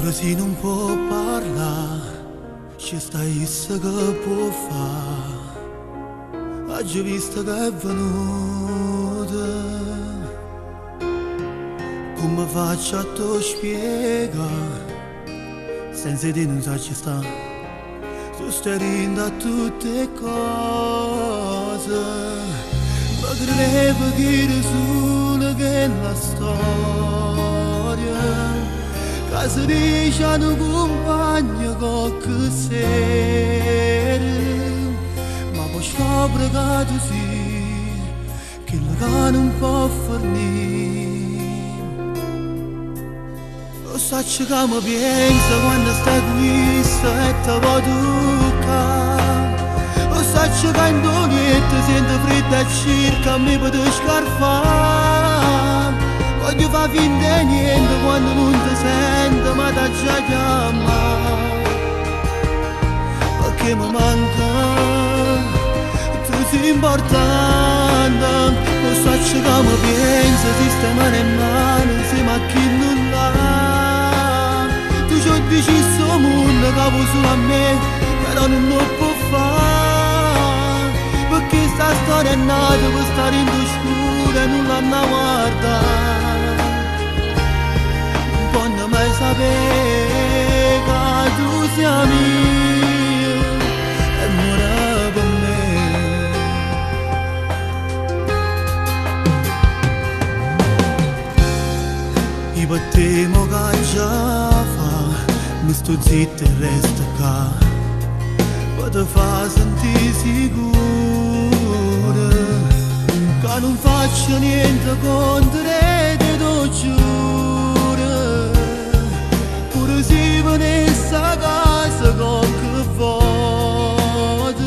Ora si non può parlare, ci stai issa che può fare. Oggi visto che è venuta, come faccio a te spiegare? Senza di non sa ci sta, tu stai rindo a tutte cose. Ma credevo che era solo che la storia che si dice a un compagno qualche sera. Ma poi scopre che tu sì, che la non può fornire. Lo so che mi pensa quando stai qui e te vuoi toccare. Lo so che in niente sento freddo e circa mi puoi scarfare. Voglio fare finta di niente quando non ti sento, ma ti già chiamare. Perché mi manca, tu sei importante. Lo so che mi pensa, sistemare in mano insieme a chi non l'ha. Tu ci ho deciso il mondo, capo solo a me, però non lo può fare. Perché sta storia è nata per stare in scuro e non l'hanno guardata. Non può mai sapere che tu sia mia e muore per me. Io per te mo che già fa, mi sto zitto e resto qua. Per te fa sentire sicura che non faccio niente contro te, lo giuro. Pure se venisse a casa qualche volta,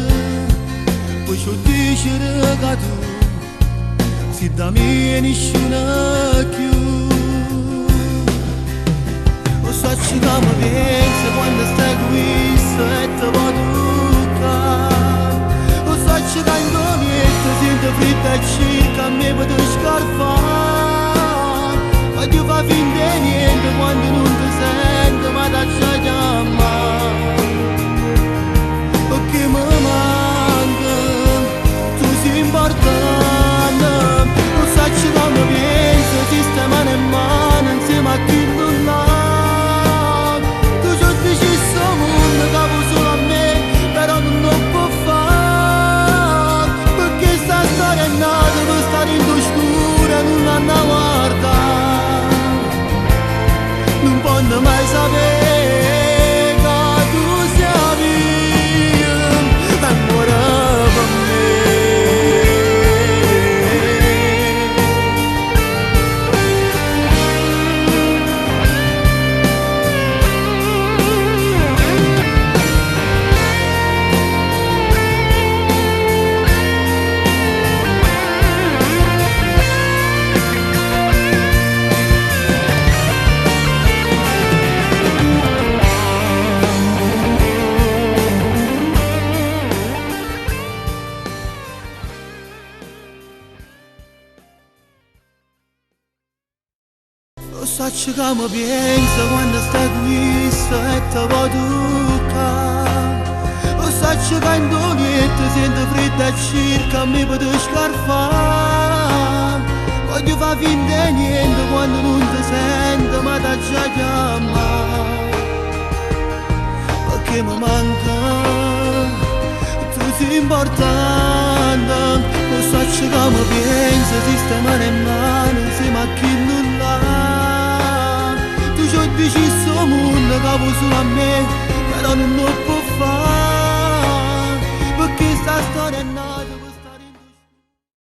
poi ci dice che tu sei da me nessuno più. Lo so che mi pensa quando stai qui e te vuoi toccare. Lo so che quando niente sento freddo e circa mi puoi scarfare. Voglio fare finta di niente quando non ti sento, ma ti già chiamare. Perché mi manca, tu sei importante. Lo so che mi pensa, sistemare in mano insieme a chi non l'ha. Non può mai sapere che tu sia mia e muore per me. Lo so che mi pensa quando stai qui e te vuoi toccare. Lo so che in niente sento freddo e circa mi puoi scarfare. Voglio fare finta di niente quando non ti sento, ma ti già chiamare. Perché mi manca, tu sei importante. Lo so che mi pensa, sistemare in mano insieme a chi non l'ha. Tu ci ho deciso il mondo, capo solo a me, però non lo può fare. Perché sta storia è nata